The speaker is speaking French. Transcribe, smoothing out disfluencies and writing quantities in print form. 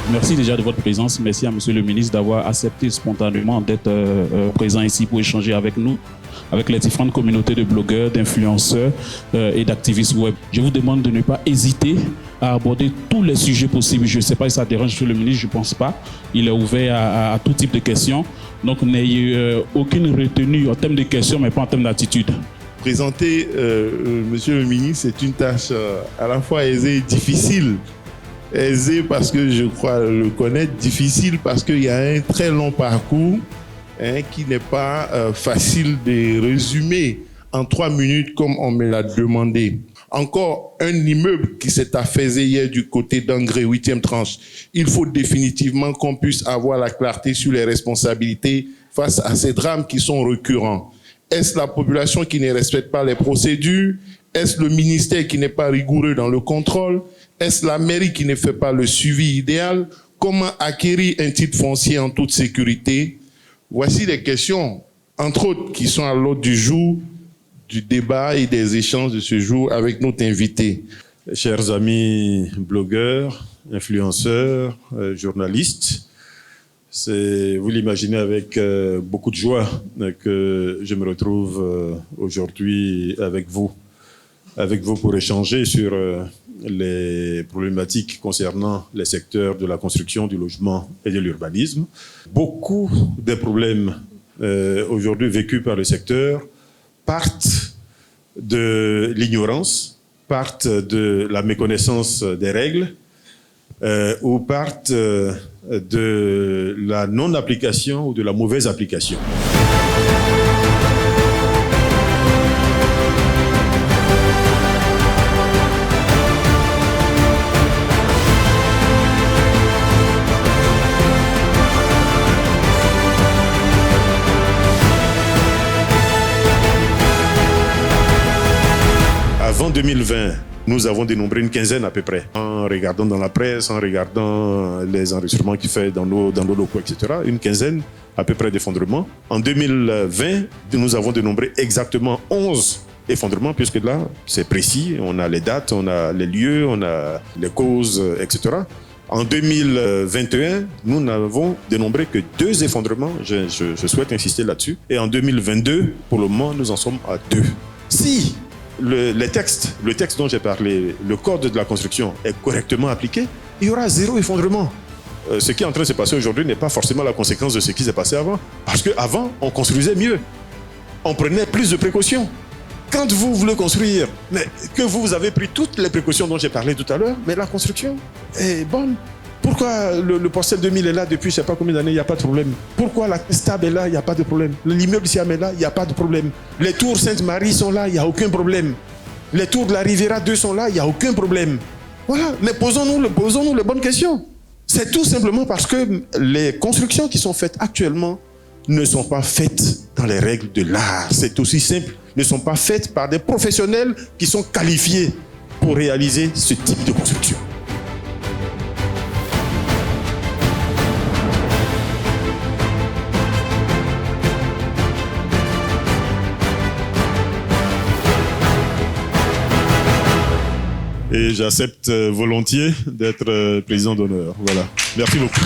Merci déjà de votre présence. Merci à Monsieur le ministre d'avoir accepté spontanément d'être présent ici pour échanger avec nous, avec les différentes communautés de blogueurs, d'influenceurs et d'activistes web. Je vous demande de ne pas hésiter à aborder tous les sujets possibles. Je ne sais pas si ça dérange Monsieur le ministre, je ne pense pas. Il est ouvert à tout type de questions. Donc n'ayez aucune retenue en termes de questions, mais pas en termes d'attitude. Présenter Monsieur le ministre, c'est une tâche à la fois aisée et difficile. Aisé parce que je crois le connaître, difficile parce qu'il y a un très long parcours qui n'est pas facile de résumer en 3 minutes comme on me l'a demandé. Encore un immeuble qui s'est affaissé hier du côté d'Angré, 8e tranche. Il faut définitivement qu'on puisse avoir la clarté sur les responsabilités face à ces drames qui sont récurrents. Est-ce la population qui ne respecte pas les procédures? Est-ce le ministère qui n'est pas rigoureux dans le contrôle? Est-ce la mairie qui ne fait pas le suivi idéal? Comment acquérir un titre foncier en toute sécurité? Voici les questions, entre autres, qui sont à l'ordre du jour, du débat et des échanges de ce jour avec notre invité. Chers amis blogueurs, influenceurs, journalistes, vous l'imaginez avec beaucoup de joie que je me retrouve aujourd'hui avec vous pour échanger sur les problématiques concernant les secteurs de la construction, du logement et de l'urbanisme. Beaucoup des problèmes aujourd'hui vécus par le secteur partent de l'ignorance, partent de la méconnaissance des règles ou partent de la non-application ou de la mauvaise application. Avant 2020, nous avons dénombré une quinzaine à peu près. En regardant dans la presse, en regardant les enregistrements qu'il fait dans nos locaux, etc. Une quinzaine à peu près d'effondrements. En 2020, nous avons dénombré exactement 11 effondrements, puisque là, c'est précis. On a les dates, on a les lieux, on a les causes, etc. En 2021, nous n'avons dénombré que 2 effondrements. Je souhaite insister là-dessus. Et en 2022, pour le moment, nous en sommes à 2. Si le texte dont j'ai parlé, le code de la construction est correctement appliqué, il y aura 0 effondrement. Ce qui est en train de se passer aujourd'hui n'est pas forcément la conséquence de ce qui s'est passé avant. Parce qu'avant, on construisait mieux. On prenait plus de précautions. Quand vous voulez construire, mais que vous avez pris toutes les précautions dont j'ai parlé tout à l'heure, mais la construction est bonne. Pourquoi le Porcel 2000 est là depuis je ne sais pas combien d'années, il n'y a pas de problème? Pourquoi la Stab est là, il n'y a pas de problème? L'immeuble Siam est là, il n'y a pas de problème. Les tours Sainte-Marie sont là, il n'y a aucun problème. Les tours de la Riviera 2 sont là, il n'y a aucun problème. Voilà, mais posons-nous les bonnes questions. C'est tout simplement parce que les constructions qui sont faites actuellement ne sont pas faites dans les règles de l'art. C'est aussi simple, ne sont pas faites par des professionnels qui sont qualifiés pour réaliser ce type de construction. Et j'accepte volontiers d'être président d'honneur. Voilà. Merci beaucoup.